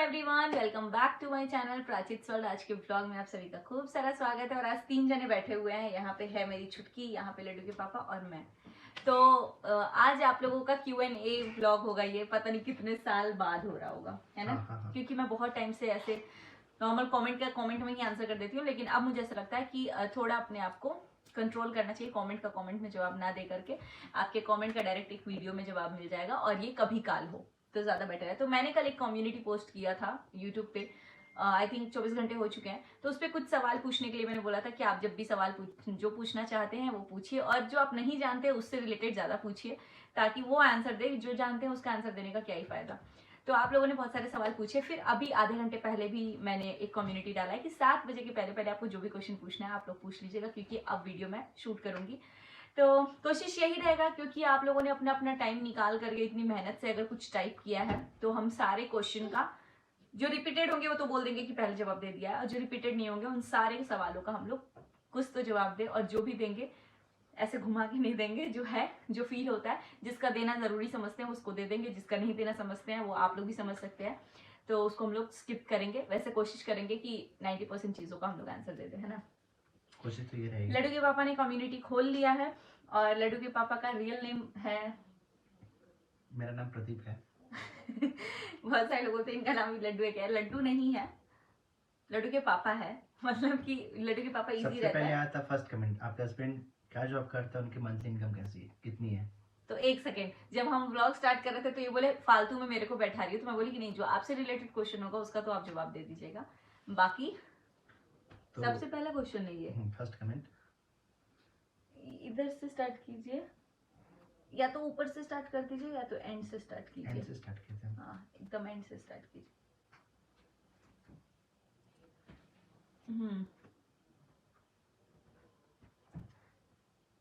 Everyone, welcome back to my channel प्राचित world. आज के ब्लॉग में आप सभी का खूब सारा स्वागत है। और आज 3 जने बैठे हुए हैं। यहाँ पे है मेरी छुटकी, यहाँ पे लड्डू के पापा और मैं। तो आज आप लोगों का Q&A ब्लॉग होगा। ये पता नहीं कितने साल बाद हो रहा होगा, है ना? हाँ। क्योंकि मैं बहुत टाइम से ऐसे नॉर्मल कमेंट में ही आंसर कर देती हूँ, लेकिन अब मुझे ऐसा लगता है कि थोड़ा अपने आप को कंट्रोल करना चाहिए। कमेंट में जवाब ना दे करके आपके कमेंट का डायरेक्ट एक वीडियो में जवाब मिल जाएगा, और ये कभी काल हो तो ज्यादा बेटर है। तो मैंने कल एक कम्युनिटी पोस्ट किया था यूट्यूब पे, आई थिंक 24 घंटे हो चुके हैं। तो उस पर कुछ सवाल पूछने के लिए मैंने बोला था कि आप जब भी सवाल जो पूछना चाहते हैं वो पूछिए, और जो आप नहीं जानते उससे रिलेटेड ज्यादा पूछिए, ताकि वो आंसर दे। जो जानते हैं उसका आंसर देने का क्या ही फायदा। तो आप लोगों ने बहुत सारे सवाल पूछे। फिर अभी आधे घंटे पहले भी मैंने एक कम्युनिटी डाला है कि 7 बजे के पहले पहले आपको जो भी क्वेश्चन पूछना है आप लोग पूछ लीजिएगा, क्योंकि अब वीडियो मैं शूट करूंगी। तो कोशिश यही रहेगा, क्योंकि आप लोगों ने अपना अपना टाइम निकाल करके इतनी मेहनत से अगर कुछ टाइप किया है, तो हम सारे क्वेश्चन का जो रिपीटेड होंगे वो तो बोल देंगे कि पहले जवाब दे दिया है, और जो रिपीटेड नहीं होंगे उन सारे सवालों का हम लोग कुछ तो जवाब दे। और जो भी देंगे ऐसे घुमा के नहीं देंगे, जो है जो फील होता है, जिसका देना जरूरी समझते हैं उसको दे देंगे, जिसका नहीं देना समझते हैं वो आप लोग भी समझ सकते हैं, तो उसको हम लोग स्किप करेंगे। वैसे कोशिश करेंगे कि 90% चीजों का हम लोग आंसर दे दें, है ना? कोशिश तो ये रहेगी। लड्डू के पापा ने कम्युनिटी खोल लिया है, और लड्डू के पापा का रियल नेम है, मेरा नाम प्रदीप है। बहुत सारे लोगों से इनका नाम भी लड्डू है। क्या लड्डू नहीं है, लड्डू के पापा है। मतलब कि लड्डू के पापा इजी रहता है। सबसे पहले आया था फर्स्ट कमेंट, आपके हस्बैंड क्या जॉब करता है, उनकी मंथली इनकम कैसी है, कितनी है? तो एक सेकेंड, जब हम व्लॉग स्टार्ट कर रहे थे तो ये बोले फालतू में मेरे को बैठा रही हो, तो मैं बोली कि नहीं, जो आपसे रिलेटेड क्वेश्चन होगा उसका तो आप जवाब दे दीजिएगा, बाकी तो सबसे पहला क्वेश्चन नहीं है। फर्स्ट कमेंट इधर से स्टार्ट कीजिए, या तो ऊपर से स्टार्ट कर दीजिए या तो एंड से स्टार्ट कीजिए। एंड से स्टार्ट कीजिए। हाँ, एकदम एंड से स्टार्ट कीजिए।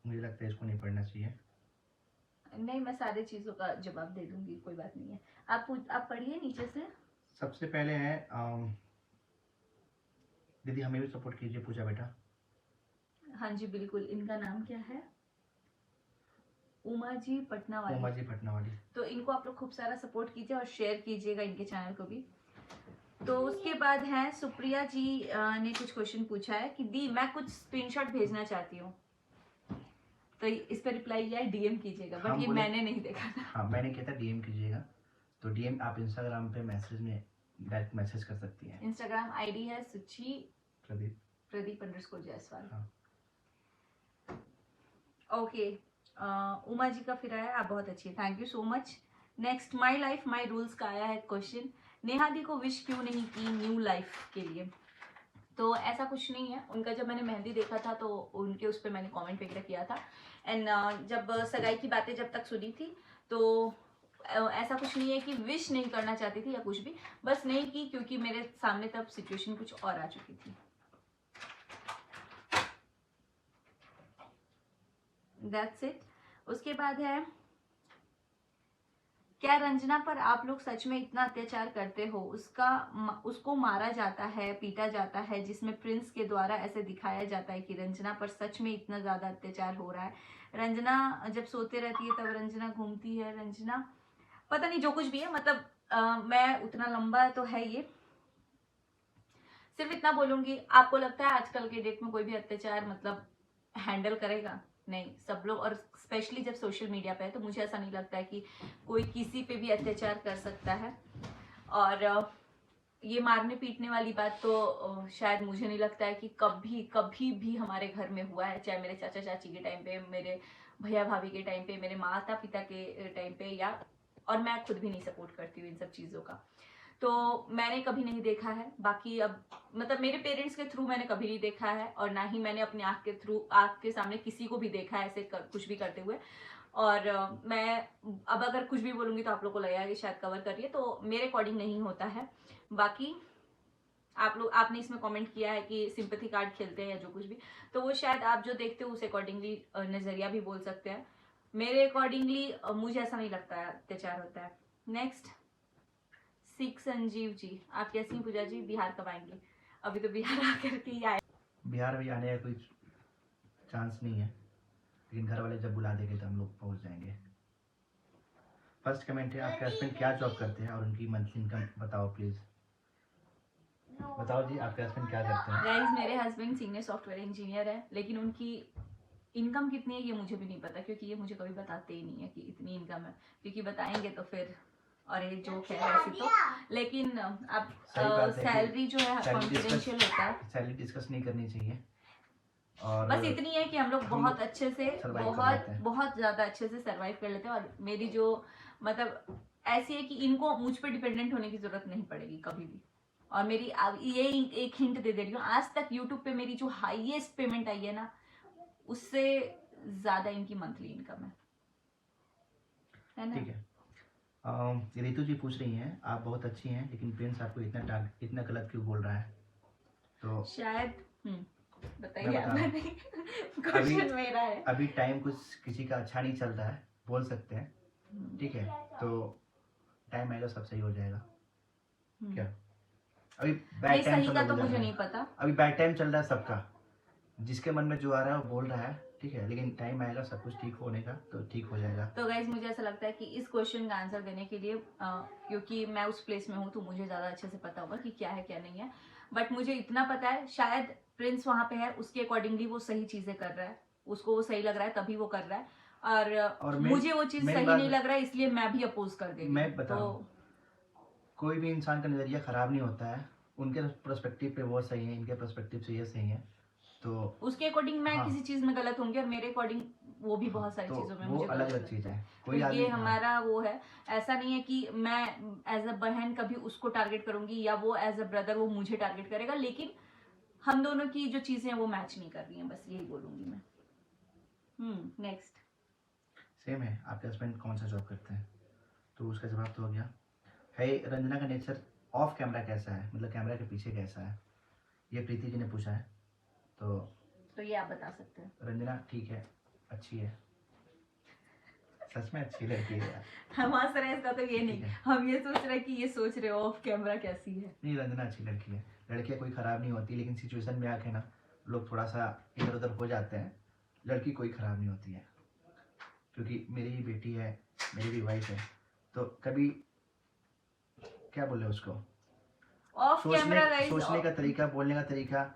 मुझे लगता है इसको नहीं पढ़ना चाहिए। नहीं, मैं सारी चीजों का जवाब दे दूंगी, कोई बात नहीं है। आप पढ़िए नीचे से। सबसे पहले है दीदी, हमें भी सपोर्ट कीजिए, पूजा बेटा। हाँ जी बिल्कुल। इनका नाम क्या है? उमा जी पटना वाली। उमा जी पटना वाली। तो इनको आप लोग खूब सारा सपोर्ट कीजिए और शेयर कीजिएगा इनके चैनल को भी। तो उसके बाद है सुप्रिया जी ने कुछ क्वेश्चन पूछा है कि दी मैं कुछ स्क्रीनशॉट भेजना चाहती हूँ, तो इस पर रिप्लाई किया है डीएम कीजिएगा। बट ये मैंने नहीं देखा था। हाँ, मैंने किया था डीएम कीजिएगा। तो डीएम आप इंस्टाग्राम पे मैसेज में डायरेक्ट मैसेज कर सकती हैं। इंस्टाग्राम आईडी है सुची प्रदीप _जायसवाल। हाँ। ओके, उमा जी का फिर आया, आप बहुत अच्छी है, thank you so much. Next, my life my rules का आया है क्वेश्चन। नेहा दी को विश क्यों नहीं की न्यू लाइफ के लिए? तो ऐसा कुछ नहीं है। उनका जब मैंने मेहंदी देखा था तो उनके उस पर मैंने कमेंट वगैरह किया था। एंड जब सगाई की बातें जब तक सुनी थी तो ऐसा कुछ नहीं है कि विश नहीं करना चाहती थी या कुछ भी, बस नहीं की क्योंकि मेरे सामने तब सिचुएशन कुछ और आ चुकी थी। That's it. उसके बाद है, क्या रंजना पर आप लोग सच में इतना अत्याचार करते हो? उसको मारा जाता है, पीटा जाता है, जिसमें प्रिंस के द्वारा ऐसे दिखाया जाता है कि रंजना पर सच में इतना ज्यादा अत्याचार हो रहा है। रंजना जब सोते रहती है तब रंजना घूमती है, रंजना पता नहीं जो कुछ भी है। मतलब मैं उतना लंबा तो है ये, सिर्फ इतना बोलूंगी, आपको लगता है आजकल के डेट में कोई भी अत्याचार मतलब हैंडल करेगा? नहीं, सब लोग, और स्पेशली जब सोशल मीडिया पे है, तो मुझे ऐसा नहीं लगता है कि कोई किसी पे भी अत्याचार कर सकता है। और ये मारने पीटने वाली बात तो शायद मुझे नहीं लगता है कि कभी कभी भी हमारे घर में हुआ है, चाहे मेरे चाचा चाची के टाइम पे, मेरे भैया भाभी के टाइम पे, मेरे माता पिता के टाइम पे, या और मैं खुद भी नहीं सपोर्ट करती हूँ इन सब चीज़ों का, तो मैंने कभी नहीं देखा है। बाकी अब मतलब मेरे पेरेंट्स के थ्रू मैंने कभी नहीं देखा है, और ना ही मैंने अपनी आँख के सामने किसी को भी देखा है ऐसे कुछ भी करते हुए। और मैं अब अगर कुछ भी बोलूंगी तो आप लोग को लगेगा कि शायद कवर कर रही है, तो मेरे अकॉर्डिंग नहीं होता है। बाकी आपने इसमें कमेंट किया है कि सिंपैथी कार्ड खेलते हैं या जो कुछ भी, तो वो शायद आप जो देखते हो उस अकॉर्डिंगली नजरिया भी बोल सकते हैं। मेरे अकॉर्डिंगली मुझे ऐसा नहीं लगता है अत्याचार होता है। नेक्स्ट, सिख संजीव जी, आप कैसी हैं पूजा जी? बिहार कब आएंगी? अभी तो बिहार आकर के ही आए। बिहार भी आने का कोई चांस नहीं है, लेकिन घर वाले जब बुला देंगे तो हम लोग पहुंच जाएंगे। फर्स्ट कमेंट है, आपके हस्बैंड क्या जॉब करते हैं और उनकी मंथली इनकम बताओ प्लीज। बताओ जी, आपके हस्बैंड क्या करते हैं? गाइस मेरे हस्बैंड सीनियर सॉफ्टवेयर इंजीनियर है, लेकिन उनकी इनकम कितनी है ये मुझे भी नहीं पता, क्योंकि ये मुझे कभी बताते ही नहीं है कि इतनी इनकम है, क्योंकि बताएंगे तो फिर और ये जोक है वैसे तो, लेकिन अब सही बात है कि सैलरी जो है सैलरी डिस्कस कॉन्फिडेंशियल होता है। सैलरी डिस्कस नहीं करनी चाहिए, और बस इतनी है कि हम लोग हम बहुत लोग अच्छे से सर्वाइव कर बहुत लेते हैं। बहुत ज्यादा अच्छे से सरवाइव कर लेते हैं, और मेरी जो मतलब ऐसी है कि इनको मुझ पे डिपेंडेंट होने की जरूरत नहीं पड़ेगी कभी भी। और मेरी अब ये एक हिंट दे रही हूँ, आज तक यूट्यूब पे मेरी जो हाईएस्ट पेमेंट आई है ना, उससे ज्यादा इनकी मंथली इनकम है ना। ठीक है। रितु जी पूछ रही हैं, आप बहुत अच्छी हैं, लेकिन प्रिंस आपको इतना गलत क्यों बोल रहा है? तो शायद मैं बताइए बता आप, रहा हूँ। नहीं अभी क्वेश्चन मेरा है। अभी टाइम कुछ किसी का अच्छा नहीं चल रहा है, बोल सकते हैं, ठीक है? तो टाइम आएगा, सब सही हो जाएगा। क्या अभी बैड नहीं, टाइम सही सब का लोग तो गुजर मुझे रहे नहीं हैं। पता। अभी बैड टाइम चल रहा है सबका, जिसके मन में जो आ रहा है वो बोल रहा है, ठीक है? लेकिन टाइम आएगा सब कुछ ठीक होने का, तो ठीक हो जाएगा। तो गाइज मुझे ऐसा लगता है कि इस क्वेश्चन का आंसर देने के लिए क्योंकि मैं उस प्लेस में हूँ तो मुझे ज्यादा अच्छे से पता होगा कि क्या है क्या नहीं है, बट मुझे इतना पता है शायद प्रिंस वहां पे है, उसके अकॉर्डिंगली वो सही चीजें कर रहा है, उसको वो सही लग रहा है तभी वो कर रहा है, और मुझे वो चीज मेन सही बात नहीं लग रहा है, इसलिए मैं भी अपोज कर दे रही मैं हूँ। बता रहा तो हूँ, कोई भी इंसान का नज़रिया ख़राब नहीं होता है। उनके पर्सपेक्टिव पे वो सही है, इनके पर्सपेक्टिव से ये सही है, तो उसके अकॉर्डिंग मैं हाँ, किसी चीज में गलत होंगी और मेरे अकॉर्डिंग वो भी बहुत सारी तो चीजों में वो मुझे अलग गलत अलग लगता चीज़ है। है। तो कोई आदमी ये हमारा वो है, ऐसा नहीं है कि मैं एज अ बहन कभी उसको टारगेट करूंगी या वो एज अ ब्रदर वो मुझे टारगेट करेगा, लेकिन हम दोनों की जो चीजें हैं वो मैच नहीं कर रही हैं, बस यही बोलूंगी मैं। नेक्स्ट। सेम है। आपके हस्बैंड कौन सा जॉब करते हैं? तो उसका जवाब तो हो गया है। रंजना का नेचर ऑफ कैमरा कैसा है, मतलब कैमरा के पीछे कैसा है, ये प्रीति जी ने पूछा है। तो ये आप बता सकते हैं। रंजना ठीक है, अच्छी है, सच में अच्छी लड़की है यार। हम हंस रहे हैं इसका तो ये ठीक नहीं, है। हम ये सोच रहे हैं कि ये सोच रहे हो ऑफ कैमरा कैसी है। नहीं, रंजना अच्छी लड़की है, लड़कियाँ कोई ख़राब नहीं होती, लेकिन सिचुएशन में आके ना लोग थोड़ा सा इधर उधर हो जाते हैं। लड़की कोई ख़राब नहीं होती है, क्योंकि मेरी भी बेटी है, मेरी भी वाइफ है, तो कभी क्या बोले उसको, ऑफ कैमरा गाइस सोचने का तरीका, बोलने का तरीका।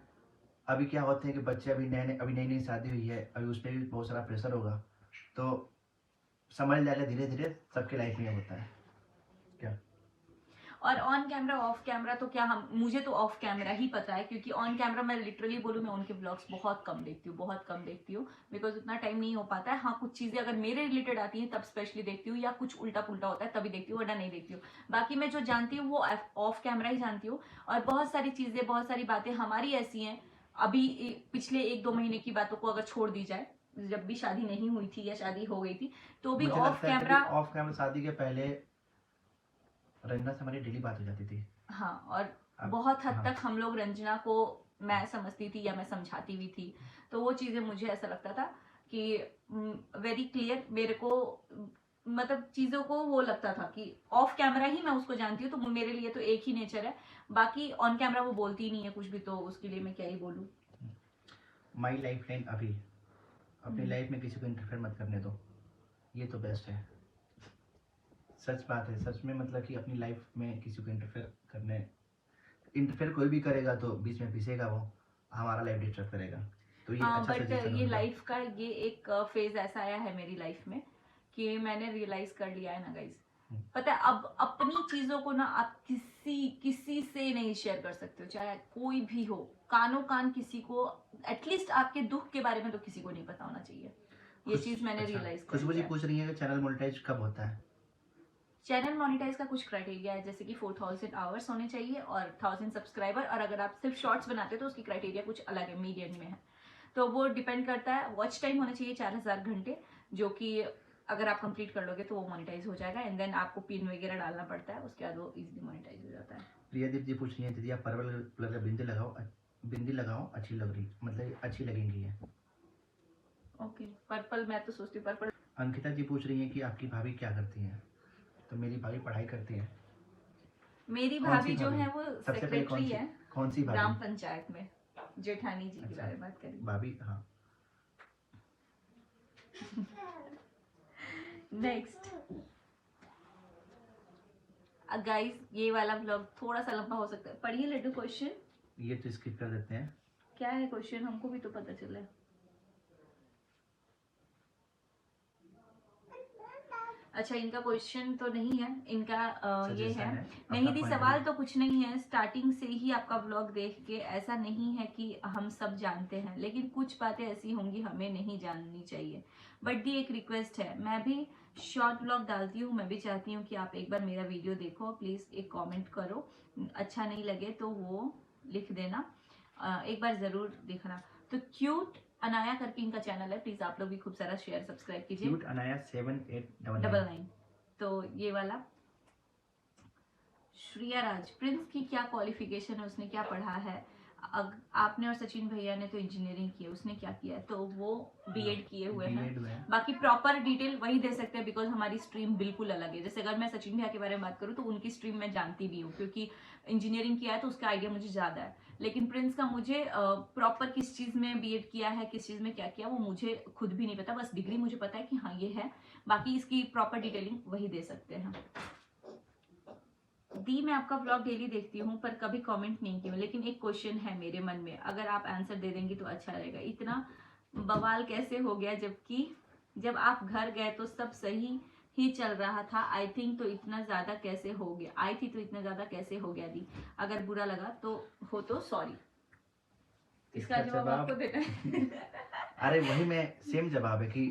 अभी क्या होते हैं कि बच्चे अभी नई नई शादी हुई है, अभी उस पर भी बहुत सारा प्रेशर होगा, तो समझ जाएगा धीरे धीरे, सबके लाइफ में होता है। क्या और ऑन कैमरा ऑफ कैमरा तो क्या, हम मुझे तो ऑफ कैमरा ही पता है, क्योंकि ऑन कैमरा मैं लिटरली बोलूँ, मैं उनके ब्लॉग्स बहुत कम देखती हूँ, बहुत कम देखती हूँ, बिकॉज उतना टाइम नहीं हो पाता है। हाँ, कुछ चीजें अगर मेरे रिलेटेड आती हैं तब स्पेशली देखती हूँ, या कुछ उल्टा पुल्टा होता है तभी देखती हूँ, वरना नहीं देखती हूँ। बाकी मैं जो जानती हूँ वो ऑफ कैमरा ही जानती हूँ, और बहुत सारी चीजें, बहुत सारी बातें हमारी ऐसी हैं, अभी पिछले 1-2 महीने की बातों को अगर छोड़ दी जाए, जब भी शादी नहीं हुई थी या शादी हो गई थी, तो भी मुझे ऑफ लगता है कैमरा, कि ऑफ कैमरा शादी के पहले रंजना से हमारी डेली बात हो जाती थी। हाँ, और अब बहुत हद हाँ, तक हम लोग रंजना को, मैं समझती थी या मैं समझाती भी थी, तो वो चीजें मुझे ऐसा लगता था कि वेरी क्लियर मेरे को, मतलब चीजों को वो लगता था कि ऑफ कैमरा ही मैं उसको जानती हूँ, तो मेरे लिए तो एक ही नेचर है, बाकी ऑन कैमरा वो बोलती ही नहीं है कुछ भी, तो उसके लिए मैं क्या ही बोलूँ। माई लाइफ लाइन अभी, अपनी लाइफ में किसी को इंटरफेयर मत करने दो, ये तो बेस्ट है। सच बात है, सच में, मतलब कि अपनी लाइफ में किसी को इंटरफेयर कोई भी करेगा तो बीच में पिसेगा वो, हमारा लाइफ डिस्टर्ब करेगा। तो ये हाँ, अच्छा बट सजेशन ये होगा। लाइफ का ये एक फेज ऐसा आया है मेरी लाइफ में कि मैंने रियलाइज कर लिया है ना गाइज, पता है अब अपनी चीजों को ना आप किसी से नहीं शेयर कर सकते हो, चाहे कोई भी हो, कानो कान किसी को, एटलीस्ट आपके दुख के बारे में तो किसी को नहीं पता होना चाहिए। ये चीज मैंने रियलाइज कर खुशबू जी लिया है। पूछ रही है कि चैनल मोनेटाइज कब होता है? चैनल मोनेटाइज का कुछ क्राइटेरिया है, जैसे कि 4000 आवर्स होने चाहिए और 1000 सब्सक्राइबर, और अगर आप सिर्फ शॉर्ट्स बनाते हो तो उसकी क्राइटेरिया कुछ अलग है, मीडियम में है, तो वो डिपेंड करता है। वॉच टाइम होना चाहिए 4000 घंटे, जो कि अगर आप कंप्लीट कर लोगे तो वो मोनेटाइज हो जाएगा, एंड देन आपको पिन वगैरह डालना पड़ता है, उसके बाद वो इजीली मोनेटाइज हो जाता है। प्रियादीप जी पूछ रही है, दीदी आप पर्पल कलर का बिंदी लगाओ, अच्छी लग रही, मतलब अच्छी लगेंगी ये। ओके, पर्पल मैं तो सोचती हूँ पर्पल। अंकिता जी पूछ रही है कि आपकी भाभी क्या करती हैं? तो मेरी भाभी पढ़ाई करती है। मेरी कौन सी भाभी जो भाभी? है वो सबसे पहले सेक्रेटरी है कौन सी ग्राम भाभी? पंचायत में, जेठानी जी के अच्छा, बारे में बात करें। भाभी, हाँ। नेक्स्ट, गाइस ये वाला व्लॉग थोड़ा सा लंबा हो सकता है। पढ़िए लड्डू क्वेश्चन। ये तो स्किप कर देते हैं। क्या है क्वेश्चन, हमको भी तो पता चला। अच्छा, इनका क्वेश्चन तो नहीं है, इनका ये है, सजेशन है, नहीं अपना दी point of सवाल view। तो कुछ नहीं है। स्टार्टिंग से ही आपका ब्लॉग देख के ऐसा नहीं है कि हम सब जानते हैं, लेकिन कुछ बातें ऐसी होंगी हमें नहीं जाननी चाहिए। बट दी एक रिक्वेस्ट है, मैं भी शॉर्ट ब्लॉग डालती हूँ, मैं भी चाहती हूँ कि आप एक बार मेरा वीडियो देखो, प्लीज एक कॉमेंट करो, अच्छा नहीं लगे तो वो लिख देना, एक बार जरूर देखना। तो क्यूट अनाया करके इनका चैनल है, प्लीज आप लोग भी खूब सारा शेयर सब्सक्राइब कीजिए। क्यूट अनाया 7899। 99। तो ये वाला श्रिया राज, प्रिंस की क्या क्वालिफिकेशन है, उसने क्या पढ़ा है? आपने और सचिन भैया ने तो इंजीनियरिंग की है, उसने क्या किया है? तो वो बीएड किए हुए B.Ed हैं। में। बाकी प्रॉपर डिटेल वही दे सकते हैं, बिकॉज हमारी स्ट्रीम बिल्कुल अलग है। जैसे अगर मैं सचिन भैया के बारे में बात करूँ तो उनकी स्ट्रीम मैं जानती भी हूँ, क्योंकि इंजीनियरिंग किया है तो उसका आइडिया मुझे ज्यादा है। लेकिन प्रिंस का मुझे प्रॉपर किस चीज में बीएड किया है, किस चीज में क्या किया, वो मुझे खुद भी नहीं पता। बस डिग्री मुझे पता है कि हाँ ये है, बाकी इसकी प्रॉपर डिटेलिंग वही दे सकते हैं। दी, मैं आपका ब्लॉग डेली देखती हूँ पर कभी कमेंट नहीं किया, लेकिन एक क्वेश्चन है मेरे मन में, अगर आप आंसर दे देंगी तो अच्छा रहेगा। इतना बवाल कैसे हो गया, जबकि जब आप घर गए तो सब सही ही चल रहा था। आई थिंक तो इतना ज्यादा कैसे हो गया, आई थी तो इतना ज्यादा कैसे हो गया दी? अगर बुरा लगा तो हो तो सॉरी। इसका जवाब आपको देना है। अरे वही मैं सेम जवाब है कि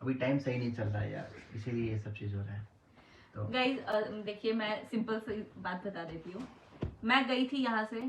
अभी टाइम सही नहीं चल रहा है यार, इसीलिए ये सब चीज हो रहा है। तो गाइज देखिए, मैं सिंपल सी बात बता देती हूँ। मैं गई थी यहाँ से,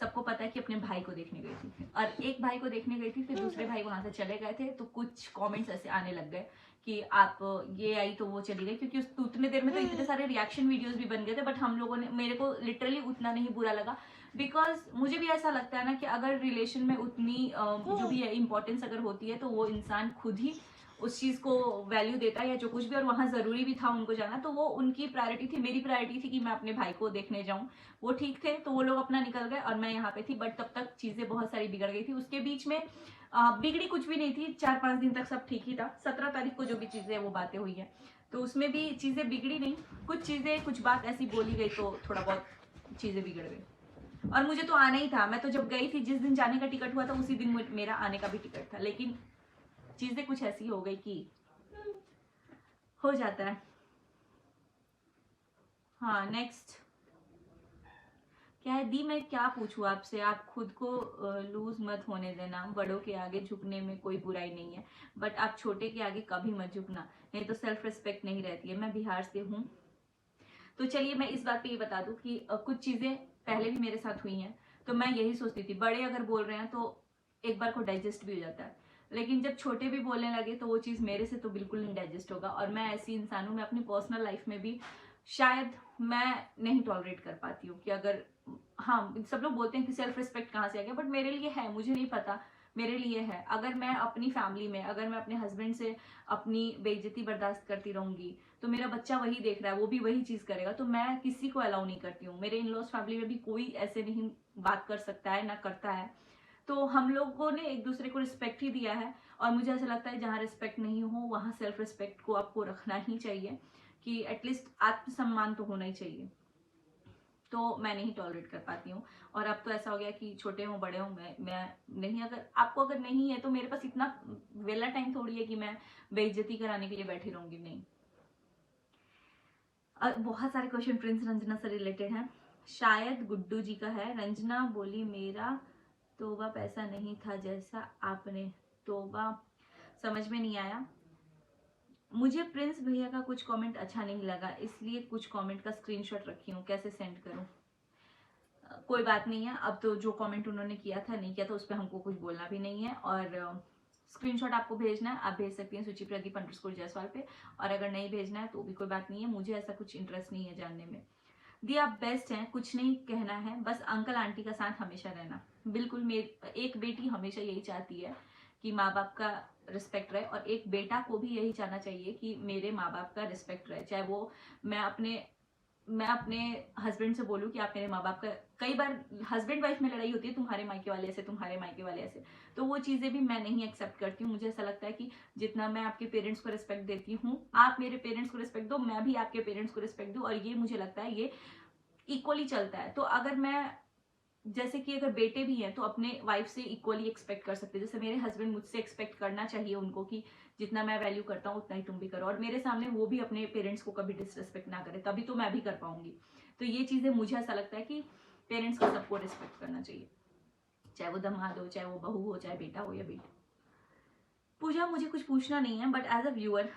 सबको पता है कि अपने भाई को देखने गई थी, और एक भाई को देखने गई थी, फिर दूसरे भाई वहां से चले गए थे, तो कुछ कमेंट्स ऐसे आने लग गए कि आप ये आई तो वो चली गई, क्योंकि उतने देर में तो इतने सारे रिएक्शन वीडियोस भी बन गए थे। बट हम लोगों ने, मेरे को लिटरली उतना नहीं बुरा लगा, बिकॉज मुझे भी ऐसा लगता है ना कि अगर रिलेशन में उतनी जो भी है इंपॉर्टेंस अगर होती है तो वो इंसान खुद ही उस चीज को वैल्यू देता है या जो कुछ भी। और वहां जरूरी भी था उनको जाना, तो वो उनकी प्रायोरिटी थी। मेरी प्रायोरिटी थी कि मैं अपने भाई को देखने जाऊं, वो ठीक थे तो वो लोग अपना निकल गए और मैं यहाँ पे थी। बट तब तक चीजें बहुत सारी बिगड़ गई थी। उसके बीच में बिगड़ी कुछ भी नहीं थी, 4-5 दिन तक सब ठीक ही था। 17 तारीख को जो भी चीजें वो बातें हुई है, तो उसमें भी चीजें बिगड़ी नहीं, कुछ चीजें कुछ बात ऐसी बोली गई तो थोड़ा बहुत चीजें बिगड़ गई। और मुझे तो आना ही था, मैं तो जब गई थी, जिस दिन जाने का टिकट हुआ था उसी दिन मेरा आने का भी टिकट था, लेकिन चीजें कुछ ऐसी हो गई कि हो जाता है। हाँ, नेक्स्ट क्या है दी? मैं क्या पूछूं आपसे, आप खुद को लूज मत होने देना, बड़ों के आगे झुकने में कोई बुराई नहीं है, बट आप छोटे के आगे कभी मत झुकना, नहीं तो सेल्फ रिस्पेक्ट नहीं रहती है। मैं बिहार से हूँ, तो चलिए मैं इस बात पे ये बता दूं कि कुछ चीजें पहले भी मेरे साथ हुई हैं, तो मैं यही सोचती थी बड़े अगर बोल रहे हैं तो एक बार को डाइजेस्ट भी हो जाता है, लेकिन जब छोटे भी बोलने लगे तो वो चीज मेरे से तो बिल्कुल नहीं डाइजेस्ट होगा। और मैं ऐसी इंसान हूँ, मैं अपनी पर्सनल लाइफ में भी शायद मैं नहीं टॉलरेट कर पाती हूँ कि अगर, हाँ सब लोग बोलते हैं कि सेल्फ रिस्पेक्ट कहाँ से आ गया, बट मेरे लिए है, मुझे नहीं पता, मेरे लिए है। अगर मैं अपनी फैमिली में, अगर मैं अपने हस्बैंड से अपनी बेइज्जती बर्दाश्त करती रहूंगी तो मेरा बच्चा वही देख रहा है, वो भी वही चीज करेगा, तो मैं किसी को अलाउ नहीं करती हूँ। मेरे इन लॉज फैमिली में भी कोई ऐसे नहीं बात कर सकता है, ना करता है। तो हम लोगों ने एक दूसरे को रिस्पेक्ट ही दिया है, और मुझे ऐसा लगता है जहाँ रिस्पेक्ट नहीं हो वहाँ सेल्फ रिस्पेक्ट को आपको रखना ही चाहिए, कि एटलीस्ट आत्मसम्मान तो होना ही चाहिए। तो मैं नहीं टॉलरेट कर पाती हूँ। और अब तो ऐसा हो गया कि छोटे हो बड़े हो, मैं नहीं, अगर आपको अगर नहीं है तो मेरे पास इतना वेला टाइम थोड़ी है कि मैं बेइज्जती कराने के लिए बैठी रहूंगी, नहीं। बहुत सारे क्वेश्चन प्रिंस रंजना से रिलेटेड हैं, शायद गुड्डू जी का है। रंजना बोली मेरा तोबा पैसा नहीं था जैसा आपने तोबा, समझ में नहीं आया मुझे। प्रिंस भैया का कुछ कमेंट अच्छा नहीं लगा, इसलिए कुछ कमेंट का स्क्रीनशॉट रखी हूँ, कैसे सेंड करूँ? कोई बात नहीं है, अब तो जो कमेंट उन्होंने किया था नहीं किया था उस पर हमको कुछ बोलना भी नहीं है। और स्क्रीनशॉट आपको भेजना है, आप भेज सकती हैं सूची प्रदीप _जायसवाल पे, और अगर नहीं भेजना है तो भी कोई बात नहीं है, मुझे ऐसा कुछ इंटरेस्ट नहीं है जानने में। दी आप बेस्ट हैं, कुछ नहीं कहना है, बस अंकल आंटी का साथ हमेशा रहना। बिल्कुल, मेरी एक बेटी हमेशा यही चाहती है कि माँ बाप का रिस्पेक्ट रहे, और एक बेटा को भी यही चाहना चाहिए कि मेरे माँ बाप का रिस्पेक्ट रहे, चाहे वो मैं अपने मैं अपने हस्बैंड से बोलूँ कि आप मेरे माँ बाप का, कई बार हस्बैंड वाइफ में लड़ाई होती है, तुम्हारे मायके वाले ऐसे, तुम्हारे मायके वाले ऐसे, तो वो चीज़ें भी मैं नहीं एक्सेप्ट करती हूँ। मुझे ऐसा लगता है कि जितना मैं आपके पेरेंट्स को रिस्पेक्ट देती हूँ, आप मेरे पेरेंट्स को रिस्पेक्ट दो, मैं भी आपके पेरेंट्स को रिस्पेक्ट दूँ, और ये मुझे लगता है ये इक्वली चलता है। तो अगर मैं, जैसे कि अगर बेटे भी हैं तो अपने वाइफ से इक्वली एक्सपेक्ट कर सकते हैं, जैसे मेरे हस्बैंड मुझसे एक्सपेक्ट करना चाहिए उनको कि जितना मैं वैल्यू करता हूँ उतना ही तुम भी करो, और मेरे सामने वो भी अपने पेरेंट्स को कभी डिसरिस्पेक्ट ना करे, तभी तो मैं भी कर पाऊंगी। तो ये चीजें मुझे ऐसा लगता है कि पेरेंट्स को सबको रिस्पेक्ट करना चाहिए, चाहे वो दामाद हो, चाहे वो बहू हो, चाहे बेटा हो या बेटी। पूजा, मुझे कुछ पूछना नहीं है, बट एज अ व्यूअर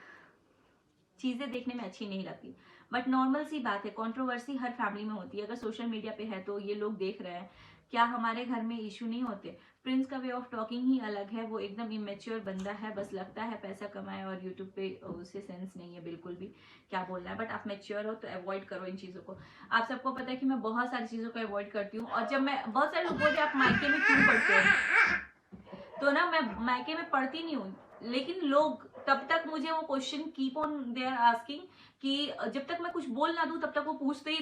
चीजें देखने में अच्छी नहीं लगती, बट नॉर्मल सी बात है, कंट्रोवर्सी हर फैमिली में होती है। अगर सोशल मीडिया पे है तो ये लोग देख रहे हैं, क्या हमारे घर में इशू नहीं होते? प्रिंस का वे ऑफ टॉकिंग ही अलग है, वो एकदम इमेच्योर बंदा है, बस लगता है पैसा कमाए, और यूट्यूब पे उसे सेंस नहीं है बिल्कुल भी क्या बोलना है। बट आप मैच्योर हो तो अवॉइड करो इन चीजों को। आप सबको पता है कि मैं बहुत सारी चीजों को अवॉइड करती हूँ, और जब मैं, बहुत सारे लोग बोलते हैं आप मायके में क्यों पढ़ते हो, तो ना मैं मायके में पढ़ती नहीं हूँ, लेकिन लोग तब तक मुझे वो question keep on they are asking कि जब तक मैं कुछ बोल ना दूं तब तक वो पूछते ही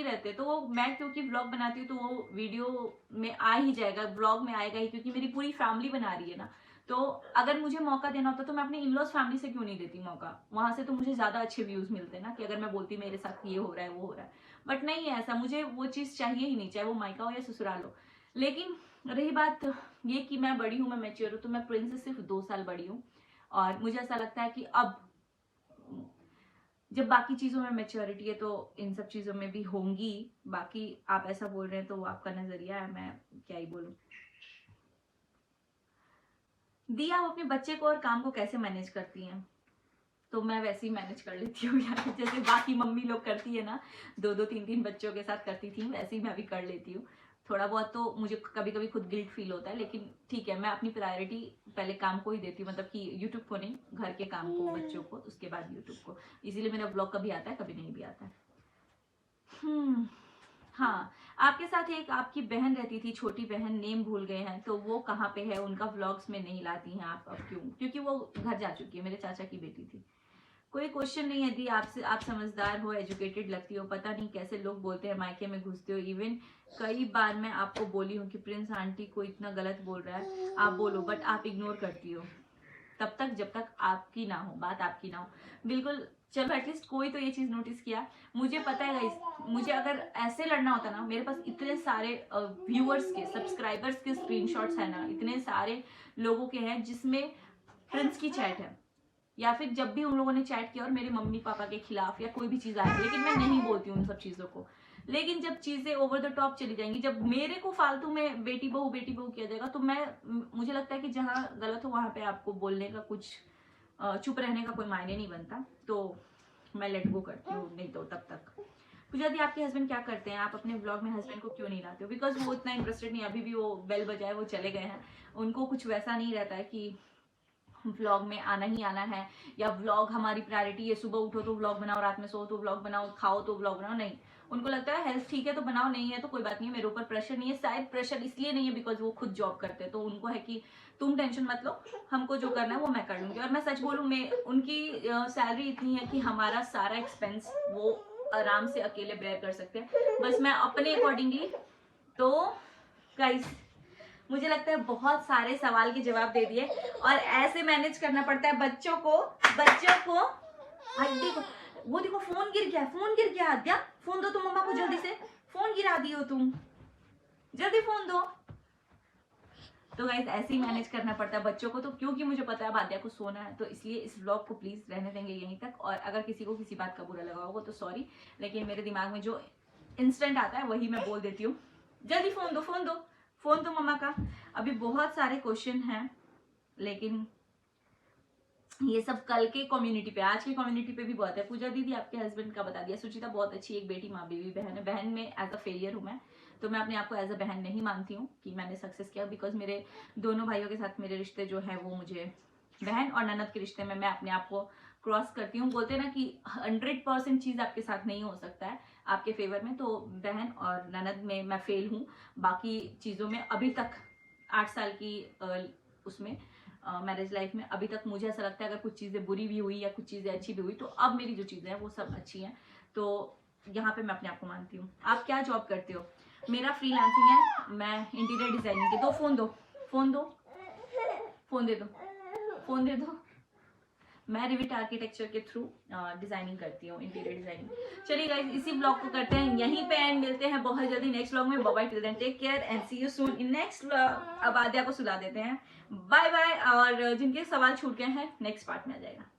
रहते। तो वो, मैं क्योंकि व्लॉग बनाती हूँ तो वो वीडियो में आ ही जाएगा, व्लॉग में आएगा ही, क्योंकि मेरी पूरी फैमिली बना रही है ना। तो अगर मुझे मौका देना होता तो मैं अपने इनलॉज फैमिली से क्यों नहीं देती मौका, वहां से तो मुझे ज्यादा अच्छे व्यूज मिलते ना, कि अगर मैं बोलती मेरे साथ ये हो रहा है वो हो रहा है। बट नहीं है ऐसा, मुझे वो चीज चाहिए ही नहीं, चाहे वो मायका हो या ससुराल हो। लेकिन रही बात ये कि मैं बड़ी हूँ, मैं मैच्योर हूँ, तो मैं प्रिंस से सिर्फ 2 साल बड़ी हूँ, और मुझे ऐसा लगता है कि अब जब बाकी चीजों में मैच्योरिटी है तो इन सब चीजों में भी होंगी। बाकी आप ऐसा बोल रहे हैं तो वो आपका नजरिया है, मैं क्या ही बोलूं। दी, आप अपने बच्चे को और काम को कैसे मैनेज करती हैं? तो मैं वैसे ही मैनेज कर लेती हूँ यार, जैसे बाकी मम्मी लोग करती है ना, 2-2 3-3 बच्चों के साथ करती थी, वैसे ही मैं भी कर लेती हूँ। थोड़ा बहुत तो मुझे कभी कभी खुद गिल्ट फील होता है, लेकिन ठीक है, मैं अपनी प्रायोरिटी पहले काम को ही देती हूँ, मतलब कि यूट्यूब को नहीं, घर के काम को, बच्चों को, उसके बाद यूट्यूब को। इसीलिए मेरा ब्लॉग कभी आता है, कभी नहीं भी आता है। हाँ, आपके साथ एक आपकी बहन रहती थी, छोटी बहन, नेम भूल गए हैं, तो वो कहाँ पे है? उनका व्लॉग्स में नहीं लाती हैं आप, अब क्यों? क्योंकि वो घर जा चुकी है, मेरे चाचा की बेटी थी। कोई क्वेश्चन नहीं है दी, आपसे, आप समझदार हो, एजुकेटेड लगती हो, पता नहीं कैसे लोग बोलते हैं मायके में घुसते हो। इवन कई बार मैं आपको बोली हूँ कि प्रिंस आंटी को इतना गलत बोल रहा है, आप बोलो, बट आप इग्नोर करती हो, तब तक जब तक आपकी ना हो, बात आपकी ना हो। बिल्कुल, चलो एटलीस्ट कोई तो ये चीज नोटिस किया। मुझे पता है गाइस, मुझे अगर ऐसे लड़ना होता ना, मेरे पास इतने सारे व्यूअर्स के, सब्सक्राइबर्स के स्क्रीनशॉट्स है ना, इतने सारे लोगों के हैं जिसमें प्रिंस की चैट है, या फिर जब भी उन लोगों ने चैट किया और मेरे मम्मी पापा के खिलाफ या कोई भी चीज आया, लेकिन मैं नहीं बोलती हूँ उन सब चीजों को। लेकिन जब चीजें ओवर द टॉप चली जाएंगी, जब मेरे को फालतू में बेटी बहू किया जाएगा, तो मैं, मुझे लगता है कि जहाँ गलत हो वहां पे आपको बोलने का कुछ, चुप रहने का कोई मायने नहीं बनता, तो मैं लेट गो करती हूँ, नहीं तो तब तक। पूजा दी, आपके हस्बैंड क्या करते हैं? आप अपने ब्लॉग में हस्बैंड को क्यों नहीं लाते हो? बिकॉज वो इतना इंटरेस्टेड नहीं, अभी भी वो बेल बजाए वो चले गए हैं, उनको कुछ वैसा नहीं रहता है कि व्लॉग में आना ही आना है, या व्लॉग हमारी प्रायोरिटी है, सुबह उठो तो व्लॉग बनाओ, रात में सो तो व्लॉग बनाओ, खाओ तो व्लॉग बनाओ, नहीं। उनको लगता है हेल्थ ठीक है तो बनाओ, नहीं है तो कोई बात नहीं है, मेरे ऊपर प्रेशर नहीं है। शायद प्रेशर इसलिए नहीं है बिकॉज वो खुद जॉब करते हैं, तो उनको है कि तुम टेंशन मत लो, हमको जो करना है वो मैं कर लूंगी। और मैं सच बोलूं, मैं, उनकी सैलरी इतनी है कि हमारा सारा एक्सपेंस वो आराम से अकेले बेयर कर सकते हैं, बस मैं अपने अकॉर्डिंगली। तो गाइस, मुझे लगता है बहुत सारे सवाल के जवाब दे दिए, और ऐसे मैनेज करना पड़ता है बच्चों को। देखो, वो देखो, फोन गिर गया, आद्या, फोन दो तुम मम्मा को जल्दी से, फोन गिरा दी हो तुम, जल्दी फोन दो। तो गाइस, ऐसे ही मैनेज करना पड़ता है बच्चों को, तो क्योंकि मुझे पता है अब आद्या को सोना है, तो इसलिए इस व्लॉग को प्लीज रहने देंगे यहीं तक। और अगर किसी को किसी बात का बुरा लगा होगा तो सॉरी, लेकिन मेरे दिमाग में जो इंस्टेंट आता है वही मैं बोल देती हूँ। जल्दी फोन दो, फोन दो मम्मा का। अभी बहुत सारे क्वेश्चन हैं, लेकिन ये सब कल के कम्युनिटी पे, आज के कम्युनिटी पे भी बहुत है। पूजा दीदी, आपके हस्बैंड का बता दिया। सुचिता, बहुत अच्छी एक बेटी, माँ, बीवी, बहन है। बहन में एज अ फेलियर हूँ मैं, तो मैं अपने आप को एज अ बहन नहीं मानती हूँ कि मैंने सक्सेस किया, बिकॉज मेरे दोनों भाइयों के साथ मेरे रिश्ते जो है वो मुझे बहन और ननद के रिश्ते में मैं अपने आप को क्रॉस करती हूँ। बोलते हैं ना कि 100% चीज आपके साथ नहीं हो सकता है आपके फेवर में, तो बहन और ननद में मैं फेल हूँ। बाकी चीजों में अभी तक 8 साल की उसमें मैरिज लाइफ में अभी तक मुझे ऐसा लगता है अगर कुछ चीजें बुरी भी हुई या कुछ चीजें अच्छी भी हुई, तो अब मेरी जो चीजें हैं वो सब अच्छी हैं। तो यहाँ पे मैं अपने आप को मानती हूँ। आप क्या जॉब करते हो? मेरा फ्रीलांसिंग है, मैं इंटीरियर डिजाइनिंग के। फोन दो, फोन दो, फोन दे दो, फोन दे दो। मैं रिविट आर्किटेक्चर के थ्रू डिजाइनिंग करती हूँ, इंटीरियर डिजाइनिंग। चलिए गाइस, इसी ब्लॉग को करते हैं यहीं पे एंड। मिलते हैं बहुत जल्दी नेक्स्ट ब्लॉग में। Bye bye, till then take care and see you soon in next blog. अब आद्या को सुला देते हैं। Bye bye. और जिनके सवाल छूट गए हैं नेक्स्ट पार्ट में आ जाएगा।